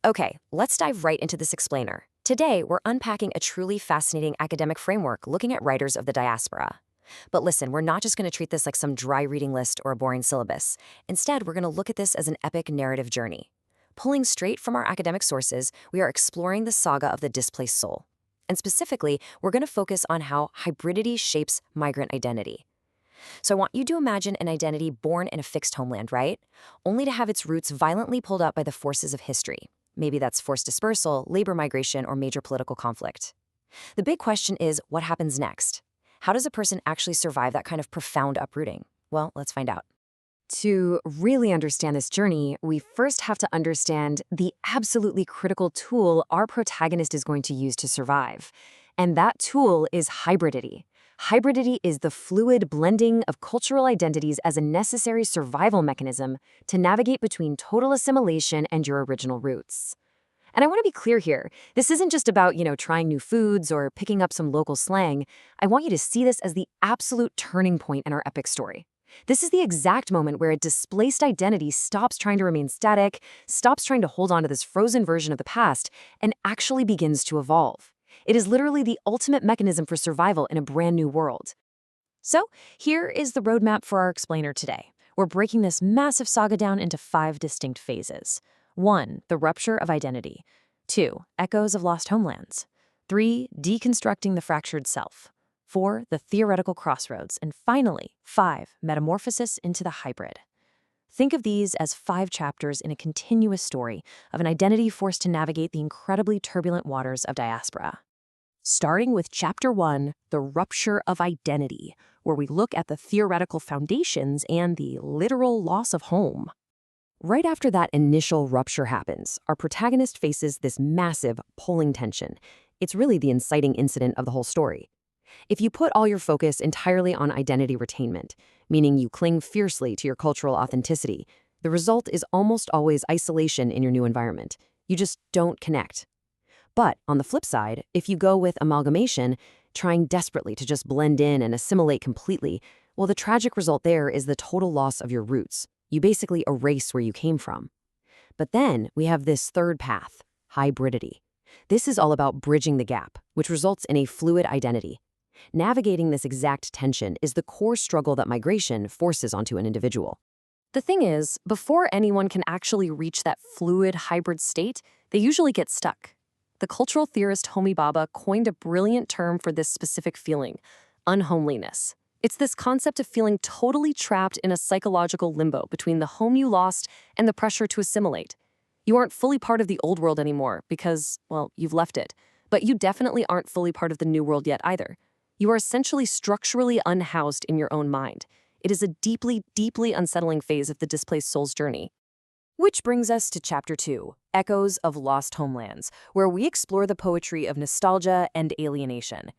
Okay, let's dive right into this explainer. Today, we're unpacking a truly fascinating academic framework looking at writers of the diaspora. But listen, we're not just going to treat this like some dry reading list or a boring syllabus. Instead, we're going to look at this as an epic narrative journey. Pulling straight from our academic sources, we are exploring the saga of the displaced soul. And specifically, we're going to focus on how hybridity shapes migrant identity. So I want you to imagine an identity born in a fixed homeland, right? Only to have its roots violently pulled up by the forces of history. Maybe that's forced dispersal, labor migration, or major political conflict. The big question is, what happens next? How does a person actually survive that kind of profound uprooting? Well, let's find out. To really understand this journey, we first have to understand the absolutely critical tool our protagonist is going to use to survive. And that tool is hybridity. Hybridity is the fluid blending of cultural identities as a necessary survival mechanism to navigate between total assimilation and your original roots. And I want to be clear here. This isn't just about, trying new foods or picking up some local slang. I want you to see this as the absolute turning point in our epic story. This is the exact moment where a displaced identity stops trying to remain static, stops trying to hold on to this frozen version of the past, and actually begins to evolve. It is literally the ultimate mechanism for survival in a brand new world. So, here is the roadmap for our explainer today. We're breaking this massive saga down into 5 distinct phases. 1. The rupture of identity. 2. Echoes of lost homelands. 3. Deconstructing the fractured self. 4. The theoretical crossroads. And finally, 5. Metamorphosis into the hybrid. Think of these as 5 chapters in a continuous story of an identity forced to navigate the incredibly turbulent waters of diaspora. Starting with Chapter 1, The Rupture of Identity, where we look at the theoretical foundations and the literal loss of home. Right after that initial rupture happens, our protagonist faces this massive pulling tension. It's really the inciting incident of the whole story. If you put all your focus entirely on identity retainment, meaning you cling fiercely to your cultural authenticity, the result is almost always isolation in your new environment. You just don't connect. But on the flip side, if you go with amalgamation, trying desperately to just blend in and assimilate completely, well, the tragic result there is the total loss of your roots. You basically erase where you came from. But then we have this third path, hybridity. This is all about bridging the gap, which results in a fluid identity. Navigating this exact tension is the core struggle that migration forces onto an individual. The thing is, before anyone can actually reach that fluid hybrid state, they usually get stuck. The cultural theorist Homi Bhabha coined a brilliant term for this specific feeling, unhomeliness. It's this concept of feeling totally trapped in a psychological limbo between the home you lost and the pressure to assimilate. You aren't fully part of the old world anymore because, well, you've left it. But you definitely aren't fully part of the new world yet either. You are essentially structurally unhoused in your own mind. It is a deeply, deeply unsettling phase of the displaced soul's journey. Which brings us to Chapter 2, Echoes of Lost Homelands, where we explore the poetry of nostalgia and alienation.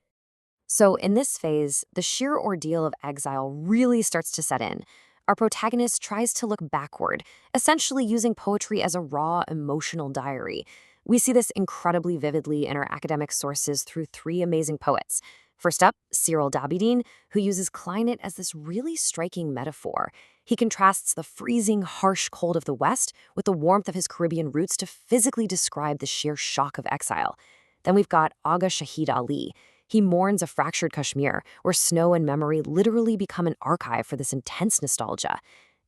So in this phase, the sheer ordeal of exile really starts to set in. Our protagonist tries to look backward, essentially using poetry as a raw, emotional diary. We see this incredibly vividly in our academic sources through 3 amazing poets. First up, Cyril Dabydeen, who uses climate as this really striking metaphor. He contrasts the freezing, harsh cold of the West with the warmth of his Caribbean roots to physically describe the sheer shock of exile. Then we've got Agha Shahid Ali. He mourns a fractured Kashmir, where snow and memory literally become an archive for this intense nostalgia.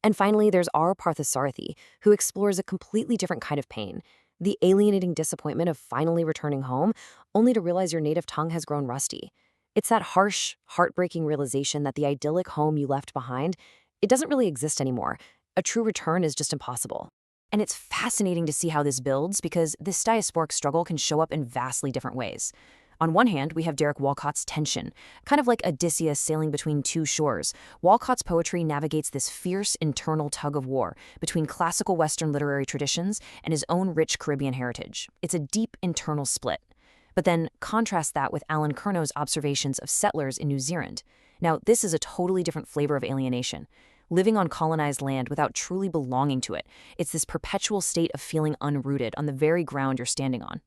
And finally, there's R. Parthasarathi, who explores a completely different kind of pain. The alienating disappointment of finally returning home, only to realize your native tongue has grown rusty. It's that harsh, heartbreaking realization that the idyllic home you left behind, it doesn't really exist anymore. A true return is just impossible. And it's fascinating to see how this builds because this diasporic struggle can show up in vastly different ways. On one hand, we have Derek Walcott's tension. Kind of like Odysseus sailing between 2 shores, Walcott's poetry navigates this fierce internal tug-of-war between classical Western literary traditions and his own rich Caribbean heritage. It's a deep internal split. But then contrast that with Alan Kernow's observations of settlers in New Zealand. Now, this is a totally different flavor of alienation. Living on colonized land without truly belonging to it, it's this perpetual state of feeling unrooted on the very ground you're standing on.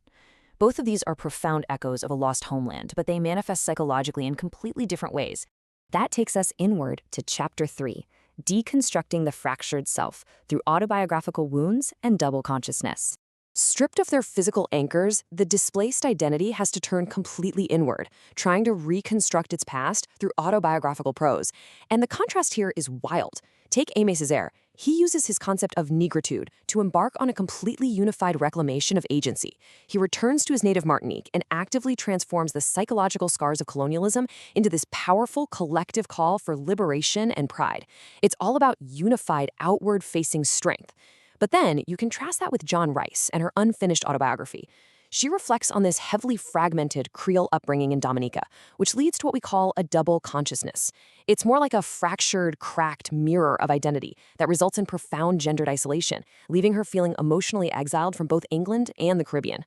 Both of these are profound echoes of a lost homeland, but they manifest psychologically in completely different ways. That takes us inward to Chapter 3, Deconstructing the Fractured Self through Autobiographical Wounds and Double Consciousness. Stripped of their physical anchors, the displaced identity has to turn completely inward, trying to reconstruct its past through autobiographical prose. And the contrast here is wild. Take Aimé Césaire. He uses his concept of negritude to embark on a completely unified reclamation of agency. He returns to his native Martinique and actively transforms the psychological scars of colonialism into this powerful collective call for liberation and pride. It's all about unified, outward-facing strength. But then you contrast that with John Rice and her unfinished autobiography. She reflects on this heavily fragmented Creole upbringing in Dominica, which leads to what we call a double consciousness. It's more like a fractured, cracked mirror of identity that results in profound gendered isolation, leaving her feeling emotionally exiled from both England and the Caribbean.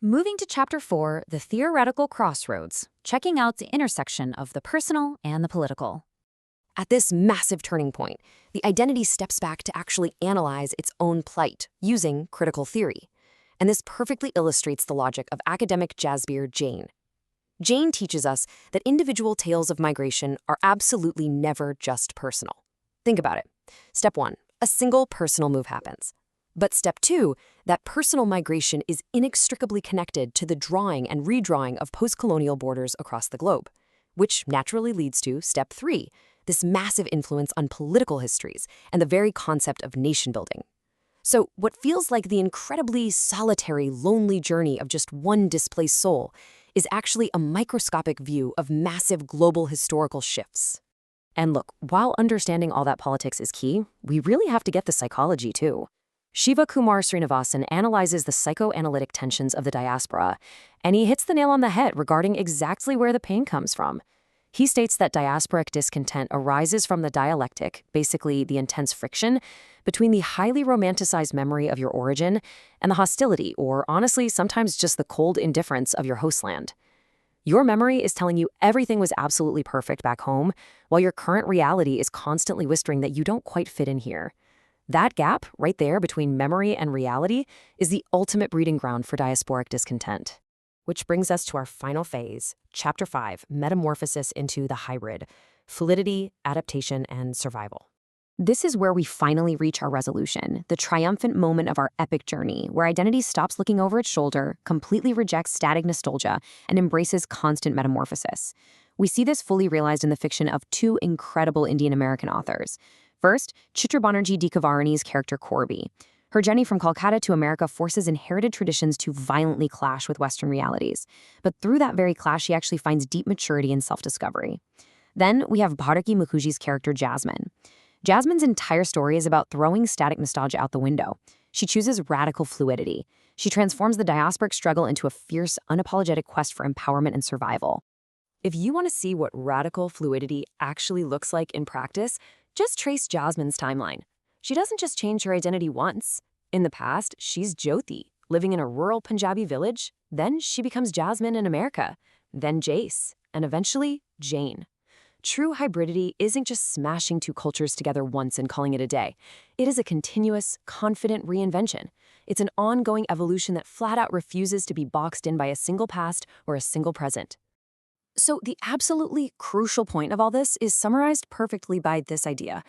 Moving to Chapter 4, The Theoretical Crossroads, checking out the intersection of the personal and the political. At this massive turning point, the identity steps back to actually analyze its own plight using critical theory. And this perfectly illustrates the logic of academic jazzbeer Jane. Jane teaches us that individual tales of migration are absolutely never just personal. Think about it. Step 1, a single personal move happens. But step 2, that personal migration is inextricably connected to the drawing and redrawing of post-colonial borders across the globe, which naturally leads to step 3, this massive influence on political histories and the very concept of nation building. So what feels like the incredibly solitary, lonely journey of just one displaced soul is actually a microscopic view of massive global historical shifts. And look, while understanding all that politics is key, we really have to get the psychology too. Shiva Kumar Srinivasan analyzes the psychoanalytic tensions of the diaspora, and he hits the nail on the head regarding exactly where the pain comes from. He states that diasporic discontent arises from the dialectic, basically the intense friction, between the highly romanticized memory of your origin and the hostility, or honestly, sometimes just the cold indifference of your hostland. Your memory is telling you everything was absolutely perfect back home, while your current reality is constantly whispering that you don't quite fit in here. That gap, right there between memory and reality, is the ultimate breeding ground for diasporic discontent. Which brings us to our final phase, Chapter 5, Metamorphosis into the Hybrid, Fluidity, Adaptation, and Survival. This is where we finally reach our resolution, the triumphant moment of our epic journey, where identity stops looking over its shoulder, completely rejects static nostalgia, and embraces constant metamorphosis. We see this fully realized in the fiction of two incredible Indian-American authors. First, Chitra Banerjee Dikavarani's character Corby. Her journey from Kolkata to America forces inherited traditions to violently clash with Western realities. But through that very clash, she actually finds deep maturity and self-discovery. Then we have Bharati Mukherjee's character Jasmine. Jasmine's entire story is about throwing static nostalgia out the window. She chooses radical fluidity. She transforms the diasporic struggle into a fierce, unapologetic quest for empowerment and survival. If you want to see what radical fluidity actually looks like in practice, just trace Jasmine's timeline. She doesn't just change her identity once. In the past, she's Jyoti, living in a rural Punjabi village. Then she becomes Jasmine in America, then Jace, and eventually Jane. True hybridity isn't just smashing two cultures together once and calling it a day. It is a continuous, confident reinvention. It's an ongoing evolution that flat out refuses to be boxed in by a single past or a single present. So the absolutely crucial point of all this is summarized perfectly by this idea.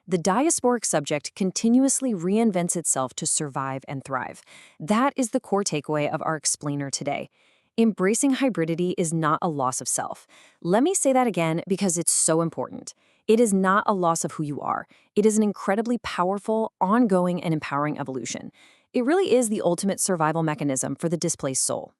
The diasporic subject continuously reinvents itself to survive and thrive. That is the core takeaway of our explainer today. Embracing hybridity is not a loss of self. Let me say that again because it's so important. It is not a loss of who you are. It is an incredibly powerful, ongoing, and empowering evolution. It really is the ultimate survival mechanism for the displaced soul.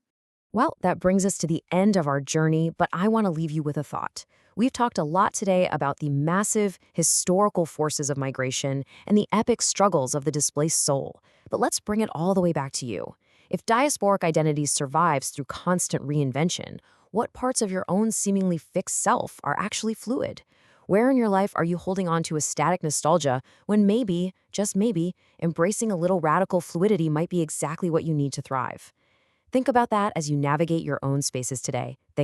Well, that brings us to the end of our journey, but I want to leave you with a thought. We've talked a lot today about the massive historical forces of migration and the epic struggles of the displaced soul. But let's bring it all the way back to you. If diasporic identity survives through constant reinvention, what parts of your own seemingly fixed self are actually fluid? Where in your life are you holding on to a static nostalgia when maybe, just maybe, embracing a little radical fluidity might be exactly what you need to thrive? Think about that as you navigate your own spaces today. Thanks